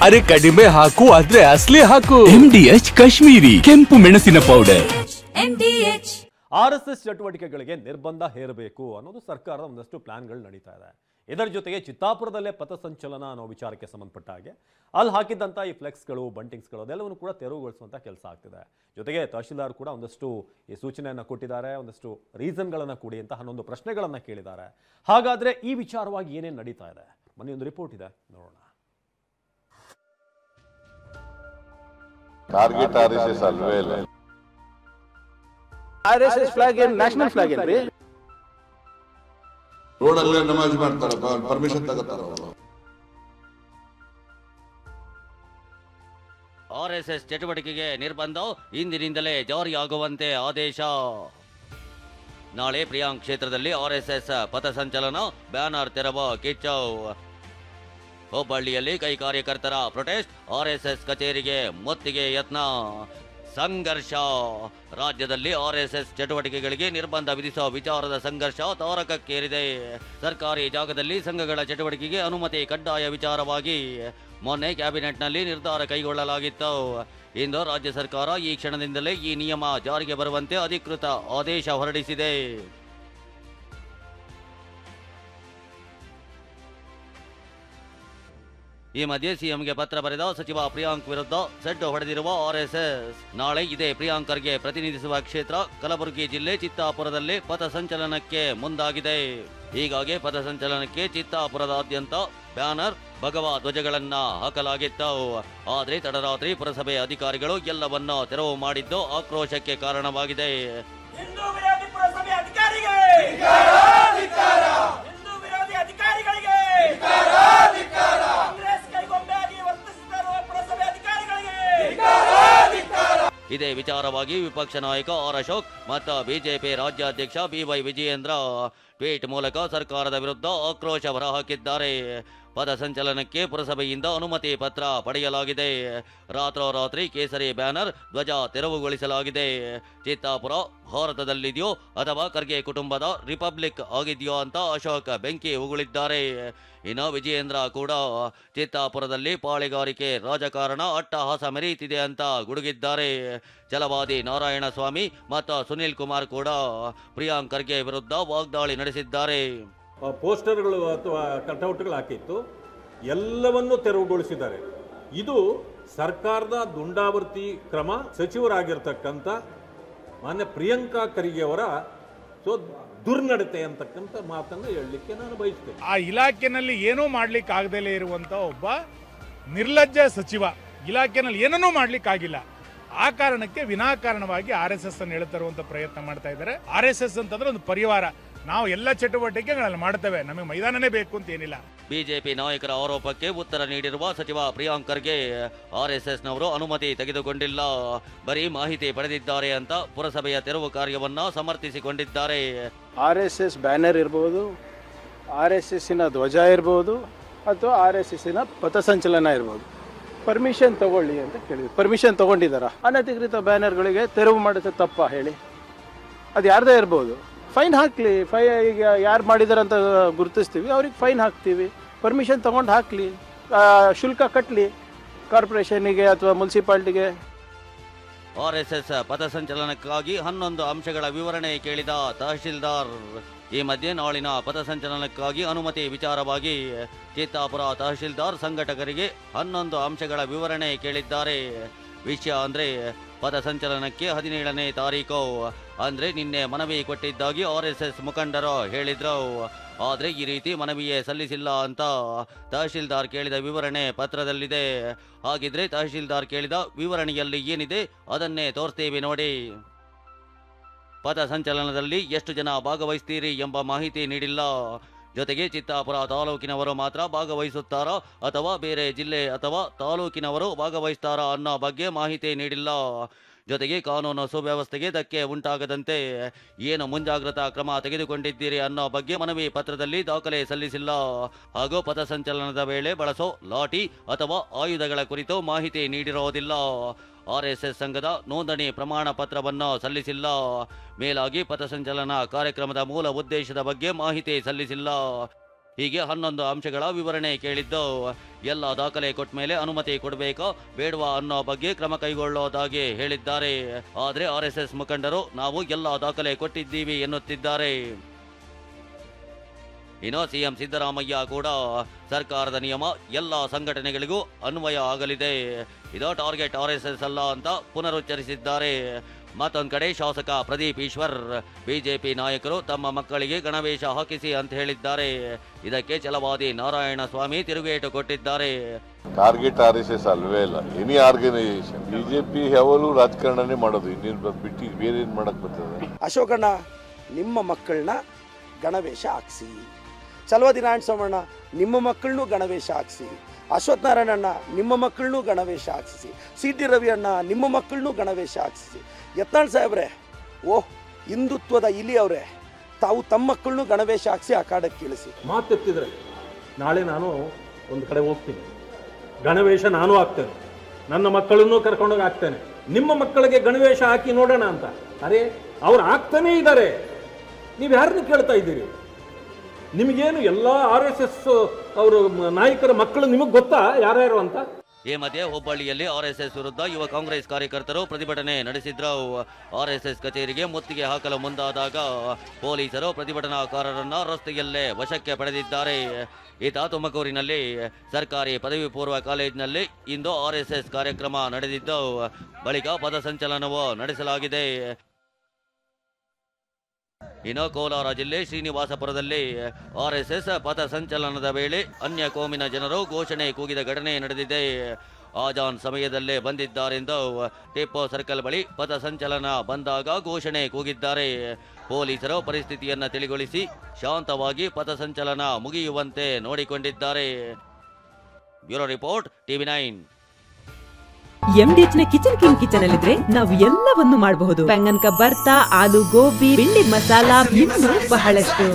ಅರೆ ಕಡಿಮೆ ಹಾಕು ಆದ್ರೆ ಅಸಲಿ ಹಾಕು. MDH ಕಾಶ್ಮೀರಿ ಕೆಂಪು ಮೆಣಸಿನ ಪೌಡರ್. MDH. RSS ಚಟುವಟಿಕೆಗಳಿಗೆ ನಿರ್ಬಂಧ ಹೇರಬೇಕು ಅನ್ನೋದು ಸರ್ಕಾರದ ಒಂದಷ್ಟು ಪ್ಲಾನ್ಗಳು ನಡೀತಾ ಇದೆ. ಇದರ ಜೊತೆಗೆ ಚಿತ್ತಾಪುರದಲ್ಲೇ ಪಥಸಂಚಲನ ಅನ್ನೋ ವಿಚಾರಕ್ಕೆ ಸಂಬಂಧಪಟ್ಟ ಹಾಗೆ ಅಲ್ಲಿ ಹಾಕಿದ್ದಂಥ ಈ ಫ್ಲೆಕ್ಸ್ಗಳು ಬಂಟಿಂಗ್ಸ್ಗಳು ಅದೆಲ್ಲವನ್ನು ಕೂಡ ತೆರವುಗೊಳಿಸುವಂಥ ಕೆಲಸ ಆಗ್ತಿದೆ. ಜೊತೆಗೆ ತಹಶೀಲ್ದಾರ್ ಕೂಡ ಒಂದಷ್ಟು ಈ ಸೂಚನೆಯನ್ನು ಕೊಟ್ಟಿದ್ದಾರೆ, ಒಂದಷ್ಟು ರೀಸನ್ಗಳನ್ನು ಕೊಡಿ ಅಂತ ಹನ್ನೊಂದು ಪ್ರಶ್ನೆಗಳನ್ನು ಕೇಳಿದ್ದಾರೆ. ಹಾಗಾದ್ರೆ ಈ ವಿಚಾರವಾಗಿ ಏನೇನು ನಡೀತಾ ಇದೆ, ಮೊನ್ನೆ ಒಂದು ರಿಪೋರ್ಟ್ ಇದೆ, ನೋಡೋಣ. ಟಾರ್ಗೆಟ್ RSS ಅಲ್ವೇ ಇಲ್ಲ. RSS ಫ್ಲಾಗ್ ಏನು ನ್ಯಾಷನಲ್ ಫ್ಲಾಗ್ ಏನ್ರಿ? ರೋಡಲ್ಲೇ ನಮಾಜ್ ಮಾಡ್ತಾರೆ, ಪರ್ಮಿಷನ್ ತಗೋತಾರ ಅವರು. RSS ಚಟುವಟಿಕೆಗೆ ನಿರ್ಬಂಧ ಇಂದಿನಿಂದಲೇ ಜಾರಿಯಾಗುವಂತೆ ಆದೇಶ. ನಾಳೆ ಪ್ರಿಯಾಂಕ್ ಕ್ಷೇತ್ರದಲ್ಲಿ RSS ಪಥಸಂಚಲನ, ಬ್ಯಾನರ್ ತೆರವ ಕಿಚ್ಚು. ಹುಬ್ಬಳ್ಳಿಯಲ್ಲಿ ಕೈ ಕಾರ್ಯಕರ್ತರ ಪ್ರೊಟೆಸ್ಟ್, RSS ಕಚೇರಿಗೆ ಮುತ್ತಿಗೆ ಯತ್ನ, ಸಂಘರ್ಷ. ರಾಜ್ಯದಲ್ಲಿ RSS ಚಟುವಟಿಕೆಗಳಿಗೆ ನಿರ್ಬಂಧ ವಿಧಿಸುವ ವಿಚಾರದ ಸಂಘರ್ಷ ತಾರಕಕ್ಕೇರಿದೆ. ಸರ್ಕಾರಿ ಜಾಗದಲ್ಲಿ ಸಂಘಗಳ ಚಟುವಟಿಕೆಗೆ ಅನುಮತಿ ಕಡ್ಡಾಯ ವಿಚಾರವಾಗಿ ಮೊನ್ನೆ ಕ್ಯಾಬಿನೆಟ್ನಲ್ಲಿ ನಿರ್ಧಾರ ಕೈಗೊಳ್ಳಲಾಗಿತ್ತು. ಇಂದು ರಾಜ್ಯ ಸರ್ಕಾರ ಈ ಕ್ಷಣದಿಂದಲೇ ಈ ನಿಯಮ ಜಾರಿಗೆ ಬರುವಂತೆ ಅಧಿಕೃತ ಆದೇಶ ಹೊರಡಿಸಿದೆ. ಈ ಮಧ್ಯೆ ಸಿಎಂಗೆ ಪತ್ರ ಬರೆದ ಸಚಿವ ಪ್ರಿಯಾಂಕ್ ವಿರುದ್ಧ ಸೆಡ್ಡು ಹೊಡೆದಿರುವ RSS ನಾಳೆ ಇದೇ ಪ್ರಿಯಾಂಕ್ ಖರ್ಗೆ ಪ್ರತಿನಿಧಿಸುವ ಕ್ಷೇತ್ರ ಕಲಬುರಗಿ ಜಿಲ್ಲೆ ಚಿತ್ತಾಪುರದಲ್ಲಿ ಪಥಸಂಚಲನಕ್ಕೆ ಮುಂದಾಗಿದೆ. ಹೀಗಾಗಿ ಪಥಸಂಚಲನಕ್ಕೆ ಚಿತ್ತಾಪುರದಾದ್ಯಂತ ಬ್ಯಾನರ್, ಭಗವಾ ಧ್ವಜಗಳನ್ನ ಹಾಕಲಾಗಿತ್ತು. ಆದರೆ ತಡರಾತ್ರಿ ಪುರಸಭೆ ಅಧಿಕಾರಿಗಳು ಎಲ್ಲವನ್ನ ತೆರವು ಮಾಡಿದ್ದು ಆಕ್ರೋಶಕ್ಕೆ ಕಾರಣವಾಗಿದೆ. ಇದೇ ವಿಚಾರವಾಗಿ ವಿಪಕ್ಷ ನಾಯಕ ಆರ್ ಅಶೋಕ್ ಮತ್ತು ಬಿಜೆಪಿ ರಾಜ್ಯಾಧ್ಯಕ್ಷ BY ವಿಜಯೇಂದ್ರ ಟ್ವೀಟ್ ಮೂಲಕ ಸರ್ಕಾರದ ವಿರುದ್ಧ ಆಕ್ರೋಶ ಹೊರಹಾಕಿದ್ದಾರೆ. ಪಥಸಂಚಲನಕ್ಕೆ ಪುರಸಭೆಯಿಂದ ಅನುಮತಿ ಪತ್ರ ಪಡೆಯಲಾಗಿದೆ. ರಾತ್ರೋರಾತ್ರಿ ಕೇಸರಿ ಬ್ಯಾನರ್, ಧ್ವಜ ತೆರವುಗೊಳಿಸಲಾಗಿದೆ. ಚಿತ್ತಾಪುರ ಭಾರತದಲ್ಲಿದೆಯೋ ಅಥವಾ ಖರ್ಗೆ ಕುಟುಂಬದ ರಿಪಬ್ಲಿಕ್ ಆಗಿದೆಯೋ ಅಂತ ಅಶೋಕ್ ಬೆಂಕಿ ಉಗುಳಿದ್ದಾರೆ. ಇನ್ನು ವಿಜಯೇಂದ್ರ ಕೂಡ ಚಿತ್ತಾಪುರದಲ್ಲಿ ಪಾಳೆಗಾರಿಕೆ ರಾಜಕಾರಣ ಅಟ್ಟಹಾಸ ಮೆರೆಯುತ್ತಿದೆ ಅಂತ ಗುಡುಗಿದ್ದಾರೆ. ಛಲವಾದಿ ನಾರಾಯಣಸ್ವಾಮಿ ಮತ್ತು ಸುನಿಲ್ ಕುಮಾರ್ ಕೂಡ ಪ್ರಿಯಾಂಕ್ ಖರ್ಗೆ ವಿರುದ್ಧ ವಾಗ್ದಾಳಿ ನಡೆಸಿದ್ದಾರೆ. ಪೋಸ್ಟರ್ಗಳು ಅಥವಾ ಕಟೌಟ್ಗಳು ಹಾಕಿತ್ತು, ಎಲ್ಲವನ್ನೂ ತೆರವುಗೊಳಿಸಿದ್ದಾರೆ. ಇದು ಸರ್ಕಾರದ ದುಂಡಾವರ್ತಿ ಕ್ರಮ. ಸಚಿವರಾಗಿರ್ತಕ್ಕಂಥ ಮಾನ್ಯ ಪ್ರಿಯಾಂಕಾ ಖರ್ಗೆ ಅವರ ದುರ್ನಡತೆ ಅಂತಕ್ಕಂಥ ಮಾತನ್ನು ಹೇಳಲಿಕ್ಕೆ ನಾನು ಬಯಸ್ತೇನೆ. ಆ ಇಲಾಖೆನಲ್ಲಿ ಏನೂ ಮಾಡ್ಲಿಕ್ಕೆ ಆಗದಲೇ ಇರುವಂತ ಒಬ್ಬ ನಿರ್ಲಜ್ಜ ಸಚಿವ, ಇಲಾಖೆನಲ್ಲಿ ಏನನ್ನೂ ಮಾಡ್ಲಿಕ್ಕೆ ಆಗಿಲ್ಲ. ಆ ಕಾರಣಕ್ಕೆ ವಿನಾಕಾರಣವಾಗಿ RSS ಅನ್ನು ಹೇಳ್ತರುವಂತ ಪ್ರಯತ್ನ ಮಾಡ್ತಾ ಇದ್ದಾರೆ. RSS ಅಂತಂದ್ರೆ ಒಂದು ಪರಿವಾರ, ನಾವು ಎಲ್ಲ ಚಟುವಟಿಕೆಗಳಲ್ಲಿ ಮಾಡ್ತೇವೆ, ನಮಗೆ ಮೈದಾನನೇ ಬೇಕು ಅಂತ ಏನಿಲ್ಲ. ಬಿಜೆಪಿ ನಾಯಕರ ಆರೋಪಕ್ಕೆ ಉತ್ತರ ನೀಡಿರುವ ಸಚಿವ ಪ್ರಿಯಾಂಕ್ ಖರ್ಗೆ RSSನವರು ಅನುಮತಿ ತೆಗೆದುಕೊಂಡಿಲ್ಲ, ಬರೀ ಮಾಹಿತಿ ಪಡೆದಿದ್ದಾರೆ ಅಂತ ಪುರಸಭೆಯ ತೆರವು ಕಾರ್ಯವನ್ನ ಸಮರ್ಥಿಸಿಕೊಂಡಿದ್ದಾರೆ. RSS ಬ್ಯಾನರ್ ಇರಬಹುದು, RSSನ ಧ್ವಜ ಇರಬಹುದು, ಅಥವಾ RSSನ ಪಥಸಂಚಲನ ಇರಬಹುದು, ಪರ್ಮಿಷನ್ ತಗೊಳ್ಳಿ ಅಂತ ಕೇಳಿದ್ರು. ಪರ್ಮಿಷನ್ ತಗೊಂಡಿದ್ದಾರಾ? ಅನಧಿಕೃತ ಬ್ಯಾನರ್ಗಳಿಗೆ ತೆರವು ಮಾಡೋದು ತಪ್ಪ ಹೇಳಿ? ಅದು ಯಾರ್ದೇ ಇರ್ಬೋದು, ಫೈನ್ ಹಾಕ್ಲಿ. ಈಗ ಯಾರು ಮಾಡಿದಾರೆ ಅಂತ ಗುರುತಿಸ್ತೀವಿ, ಅವ್ರಿಗೆ ಫೈನ್ ಹಾಕ್ತೀವಿ. ಪರ್ಮಿಷನ್ ತಗೊಂಡು ಹಾಕ್ಲಿ, ಶುಲ್ಕ ಕಟ್ಟಲಿ ಕಾರ್ಪೊರೇಷನ್ಗೆ ಅಥವಾ ಮುನ್ಸಿಪಾಲ್ಟಿಗೆ. RSS ಪಥಸಂಚಲನಕ್ಕಾಗಿ 11 ಅಂಶಗಳ ವಿವರಣೆ ಕೇಳಿದ ತಹಶೀಲ್ದಾರ್. ಈ ಮಧ್ಯೆ ನಾಳಿನ ಪಥಸಂಚಲನಕ್ಕಾಗಿ ಅನುಮತಿ ವಿಚಾರವಾಗಿ ಚಿತ್ತಾಪುರ ತಹಶೀಲ್ದಾರ್ ಸಂಘಟಕರಿಗೆ 11 ಅಂಶಗಳ ವಿವರಣೆ ಕೇಳಿದ್ದಾರೆ. ವಿಷಯ ಅಂದ್ರೆ ಪಥಸಂಚಲನಕ್ಕೆ 17ನೇ ತಾರೀಕು ಅಂದ್ರೆ ನಿನ್ನೆ ಮನವಿ ಕೊಟ್ಟಿದ್ದಾಗಿ RSS ಮುಖಂಡರು ಹೇಳಿದ್ರು. ಆದ್ರೆ ಈ ರೀತಿ ಮನವಿಯೇ ಸಲ್ಲಿಸಿಲ್ಲ ಅಂತ ತಹಶೀಲ್ದಾರ್ ಕೇಳಿದ ವಿವರಣೆ ಪತ್ರದಲ್ಲಿದೆ. ಹಾಗಿದ್ರೆ ತಹಶೀಲ್ದಾರ್ ಕೇಳಿದ ವಿವರಣೆಯಲ್ಲಿ ಏನಿದೆ ಅದನ್ನೇ ತೋರಿಸ್ತೀವಿ ನೋಡಿ. ಪಥಸಂಚಲನದಲ್ಲಿ ಎಷ್ಟು ಜನ ಭಾಗವಹಿಸ್ತೀರಿ ಎಂಬ ಮಾಹಿತಿ ನೀಡಿಲ್ಲ. ಜೊತೆಗೆ ಚಿತ್ತಾಪುರ ತಾಲೂಕಿನವರು ಮಾತ್ರ ಭಾಗವಹಿಸುತ್ತಾರಾ ಅಥವಾ ಬೇರೆ ಜಿಲ್ಲೆ ಅಥವಾ ತಾಲೂಕಿನವರು ಭಾಗವಹಿಸ್ತಾರಾ ಅನ್ನೋ ಬಗ್ಗೆ ಮಾಹಿತಿ ನೀಡಿಲ್ಲ. ಜೊತೆಗೆ ಕಾನೂನು ಸುವ್ಯವಸ್ಥೆಗೆ ಧಕ್ಕೆ ಉಂಟಾಗದಂತೆ ಏನು ಮುಂಜಾಗ್ರತಾ ಕ್ರಮ ತೆಗೆದುಕೊಂಡಿದ್ದೀರಿ ಅನ್ನೋ ಬಗ್ಗೆ ಮನವಿ ಪತ್ರದಲ್ಲಿ ದಾಖಲೆ ಸಲ್ಲಿಸಿಲ್ಲ. ಹಾಗೂ ಪಥಸಂಚಲನದ ವೇಳೆ ಬಳಸೋ ಲಾಠಿ ಅಥವಾ ಆಯುಧಗಳ ಕುರಿತು ಮಾಹಿತಿ ನೀಡಿರೋದಿಲ್ಲ. RSS ಸಂಘದ ನೋಂದಣಿ ಪ್ರಮಾಣ ಪತ್ರವನ್ನು ಸಲ್ಲಿಸಿಲ್ಲ. ಮೇಲಾಗಿ ಪಥಸಂಚಲನ ಕಾರ್ಯಕ್ರಮದ ಮೂಲ ಉದ್ದೇಶದ ಬಗ್ಗೆ ಮಾಹಿತಿ ಸಲ್ಲಿಸಿಲ್ಲ. ಹೀಗೆ 11 ಅಂಶಗಳ ವಿವರಣೆ ಕೇಳಿದ್ದು. ಎಲ್ಲ ದಾಖಲೆ ಕೊಟ್ಟ ಮೇಲೆ ಅನುಮತಿ ಕೊಡಬೇಕಾ ಬೇಡವಾ ಅನ್ನೋ ಬಗ್ಗೆ ಕ್ರಮ ಕೈಗೊಳ್ಳೋದಾಗಿ ಹೇಳಿದ್ದಾರೆ. ಆದರೆ RSS ಮುಖಂಡರು ನಾವು ಎಲ್ಲ ದಾಖಲೆ ಕೊಟ್ಟಿದ್ದೀವಿ ಎನ್ನುತ್ತಿದ್ದಾರೆ. ಇನ್ನು ಸಿಎಂ ಸಿದ್ದರಾಮಯ್ಯ ಕೂಡ ಸರ್ಕಾರದ ನಿಯಮ ಎಲ್ಲ ಸಂಘಟನೆಗಳಿಗೂ ಅನ್ವಯ ಆಗಲಿದೆ, ಇದು ಟಾರ್ಗೆಟ್ RSS ಅಲ್ಲ ಅಂತ ಪುನರುಚ್ಚರಿಸಿದ್ದಾರೆ. ಮತ್ತೊಂದು ಕಡೆ ಶಾಸಕ ಪ್ರದೀಪ್ ಈಶ್ವರ್ ಬಿಜೆಪಿ ನಾಯಕರು ತಮ್ಮ ಮಕ್ಕಳಿಗೆ ಗಣವೇಶ ಹಾಕಿಸಿ ಅಂತ ಹೇಳಿದ್ದಾರೆ. ಇದಕ್ಕೆ ಛಲವಾದಿ ನಾರಾಯಣ ಸ್ವಾಮಿ ತಿರುಗೇಟು ಕೊಟ್ಟಿದ್ದಾರೆ. ಟಾರ್ಗೆಟ್ RSS ಅಲ್ವೇ ಇಲ್ಲ, ಎನಿ ಆರ್ಗನೈಸೇಷನ್. ಬಿಜೆಪಿ ಯಾವಾಗಲೂ ರಾಜಕಾರಣನೇ ಮಾಡೋದು, ಇನ್ನೇನು ಬಿಟ್ಟು ಬೇರೆ ಏನು ಮಾಡಕ್ ಬರ್ತದೆ. ಅಶೋಕಣ್ಣ ನಿಮ್ಮ ಮಕ್ಕಳನ್ನ ಗಣವೇಶ ಹಾಕ್ಸಿ, ಛಲವಾದಿ ನಾರಾಯಣ ಸ್ವಾಮಣ್ಣ ನಿಮ್ಮ ಮಕ್ಕಳನ್ನೂ ಗಣವೇಶ ಹಾಕ್ಸಿ, ಅಶ್ವಥ್ ನಾರಾಯಣಣ್ಣ ನಿಮ್ಮ ಮಕ್ಕಳನ್ನೂ ಗಣವೇಶ ಹಾಕ್ಸಿ, CT ರವಿ ಅಣ್ಣ ನಿಮ್ಮ ಮಕ್ಕಳನ್ನೂ ಗಣವೇಶ ಹಾಕ್ಸಿ. ಯತ್ನಾಳ್ ಸಾಹೇಬ್ರೆ, ಓಹ್ ಹಿಂದುತ್ವದ ಇಲಿ ಅವರೇ, ತಾವು ತಮ್ಮ ಮಕ್ಕಳನ್ನೂ ಗಣವೇಶ ಹಾಕ್ಸಿ ಅಖಾಡಕ್ಕೆ ಇಳಿಸಿ. ಮಾತೆತ್ತಿದ್ರೆ ನಾಳೆ ನಾನು ಒಂದು ಕಡೆ ಹೋಗ್ತೀನಿ, ಗಣವೇಶ ನಾನು ಹಾಕ್ತೇನೆ, ನನ್ನ ಮಕ್ಕಳನ್ನೂ ಕರ್ಕೊಂಡೋಗಿ ಹಾಕ್ತೇನೆ. ನಿಮ್ಮ ಮಕ್ಕಳಿಗೆ ಗಣವೇಶ ಹಾಕಿ ನೋಡೋಣ ಅಂತ. ಅರೆ ಅವ್ರು ಹಾಕ್ತಾನೇ ಇದ್ದಾರೆ, ನೀವು ಯಾರನ್ನ ಕೇಳ್ತಾ ಇದ್ದೀರಿ? ನಿಮಗೇನು ಎಲ್ಲ RSS ಅವರು ನಾಯಕರ ಮಕ್ಕಳು ನಿಮಗೆ ಗೊತ್ತಾ ಯಾರ್ಯಾರು ಅಂತ? ಈ ಮಧ್ಯೆ ಹುಬ್ಬಳ್ಳಿಯಲ್ಲಿ RSS ವಿರುದ್ಧ ಯುವ ಕಾಂಗ್ರೆಸ್ ಕಾರ್ಯಕರ್ತರು ಪ್ರತಿಭಟನೆ ನಡೆಸಿದ್ರು. RSS ಕಚೇರಿಗೆ ಮುತ್ತಿಗೆ ಹಾಕಲು ಮುಂದಾದಾಗ ಪೊಲೀಸರು ಪ್ರತಿಭಟನಾಕಾರರನ್ನ ರಸ್ತೆಯಲ್ಲೇ ವಶಕ್ಕೆ ಪಡೆದಿದ್ದಾರೆ. ಈತ ತುಮಕೂರಿನಲ್ಲಿ ಸರ್ಕಾರಿ ಪದವಿ ಪೂರ್ವ ಕಾಲೇಜಿನಲ್ಲಿ ಇಂದು RSS ಕಾರ್ಯಕ್ರಮ ನಡೆದಿದ್ದು, ಬಳಿಕ ಪಥಸಂಚಲನವೂ ನಡೆಸಲಾಗಿದೆ. ಇನ್ನು ಕೋಲಾರ ಜಿಲ್ಲೆ ಶ್ರೀನಿವಾಸಪುರದಲ್ಲಿ RSS ಪಥಸಂಚಲನದ ವೇಳೆ ಅನ್ಯ ಕೋಮಿನ ಜನರು ಘೋಷಣೆ ಕೂಗಿದ ಘಟನೆ ನಡೆದಿದೆ. ಆಜಾನ್ ಸಮಯದಲ್ಲೇ ಬಂದಿದ್ದಾರೆಂದು ಟಿಪ್ಪು ಸರ್ಕಲ್ ಬಳಿ ಪಥಸಂಚಲನ ಬಂದಾಗ ಘೋಷಣೆ ಕೂಗಿದ್ದಾರೆ. ಪೊಲೀಸರು ಪರಿಸ್ಥಿತಿಯನ್ನು ತಿಳಿಗೊಳಿಸಿ ಶಾಂತವಾಗಿ ಪಥಸಂಚಲನ ಮುಗಿಯುವಂತೆ ನೋಡಿಕೊಂಡಿದ್ದಾರೆ. Bureau report, TV9. MDH ನ ಕಿಚನ್ ಅಲ್ಲಿದ್ರೆ ನಾವು ಎಲ್ಲವನ್ನು ಮಾಡಬಹುದು. ಬೆಂಗನ್ಕ ಬರ್ತಾ, ಆಲೂ ಗೋಬಿ, ಬೆಂಡಿ ಮಸಾಲಾ, ಇನ್ನೂ ಬಹಳಷ್ಟು.